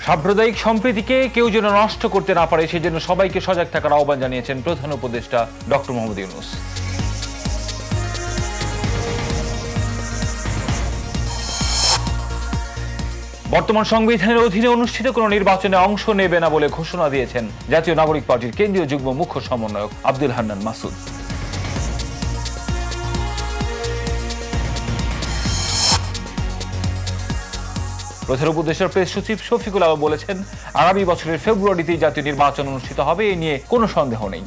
সাম্প্রদায়িক সম্প্রীতিকে কেউ যেন নষ্ট করতে না পারে সেজন্য সবাইকে সজাগ থাকার আহ্বান জানিয়েছেন প্রধান উপদেষ্টা ডক্টর মোহাম্মদ ইউনূস। বর্তমান সংবিধানের অধীনে অনুষ্ঠিত কোনো নির্বাচনে অংশ নেবে না বলে ঘোষণা দিয়েছেন জাতীয় নাগরিক পার্টির কেন্দ্রীয় যুগ্ম মুখ্য সমন্বয়ক আব্দুল হান্নান মাসুদ। প্রধান উপদেষ্টার প্রেস সচিব শফিকুল আলম বলেছেন, আগামী বছরের ফেব্রুয়ারিতেই জাতীয় নির্বাচন অনুষ্ঠিত হবে, এ নিয়ে কোনো সন্দেহ নেই।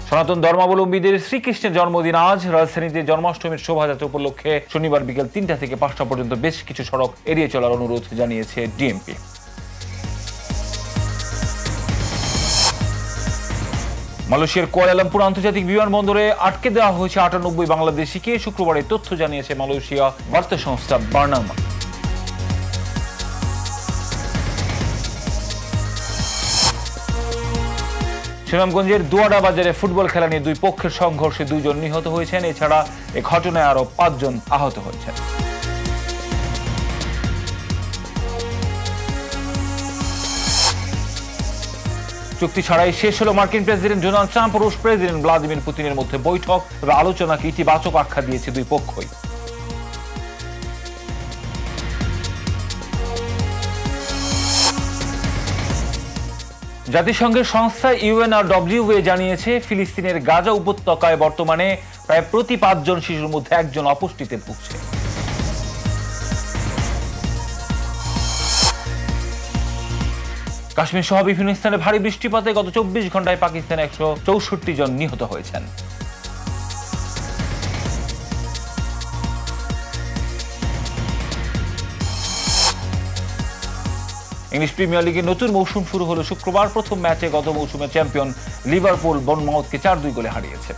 সনাতন ধর্মাবলম্বীদের শ্রীকৃষ্ণের জন্মদিন আজ। রাজধানীতে জন্মাষ্টমীর শোভাযাত্রা উপলক্ষে শনিবার বিকেল ৩টা থেকে ৫টা পর্যন্ত বেশ কিছু সড়ক এড়িয়ে চলার অনুরোধ জানিয়েছে ডিএমপি। মালয়েশিয়ার কুয়ালালামপুর আন্তর্জাতিক বিমানবন্দরে আটকে দেওয়া হয়েছে ৯৮ বাংলাদেশিকে। শুক্রবার এই তথ্য জানিয়েছে মালয়েশিয়া বার্তা সংস্থা বার্নামা। সুনামগঞ্জের দুয়াডা বাজারে ফুটবল খেলা নিয়ে দুই পক্ষের সংঘর্ষে ২ জন নিহত হয়েছেন। এছাড়া এ ঘটনায় আরো ৫ জন আহত হয়েছেন। চুক্তি ছাড়াই শেষ হলো মার্কিন প্রেসিডেন্ট ডোনাল্ড ট্রাম্প ও রুশ প্রেসিডেন্ট ভ্লাদিমির পুতিনের মধ্যে বৈঠক। তবে আলোচনাকে ইতিবাচক আখ্যা দিয়েছে দুই পক্ষই। জাতিসংঘের সংস্থা UNRWA জানিয়েছে, ফিলিস্তিনের গাজা উপত্যকায় বর্তমানে প্রায় প্রতি ৫ জন শিশুর মধ্যে ১ জন অপুষ্টিতে ভুগছে। কাশ্মীর সহ বিভিন্ন স্থানে ভারী বৃষ্টিপাতে গত ২৪ ঘন্টায় পাকিস্তানে ১৬৪ জন নিহত হয়েছেন। ইংলিশ প্রিমিয়ার লিগের নতুন মৌসুম শুরু হলো শুক্রবার। প্রথম ম্যাচে গত মৌসুমের চ্যাম্পিয়ন লিভারপুল বর্নমাউথকে ৪-২ গোলে হারিয়েছে।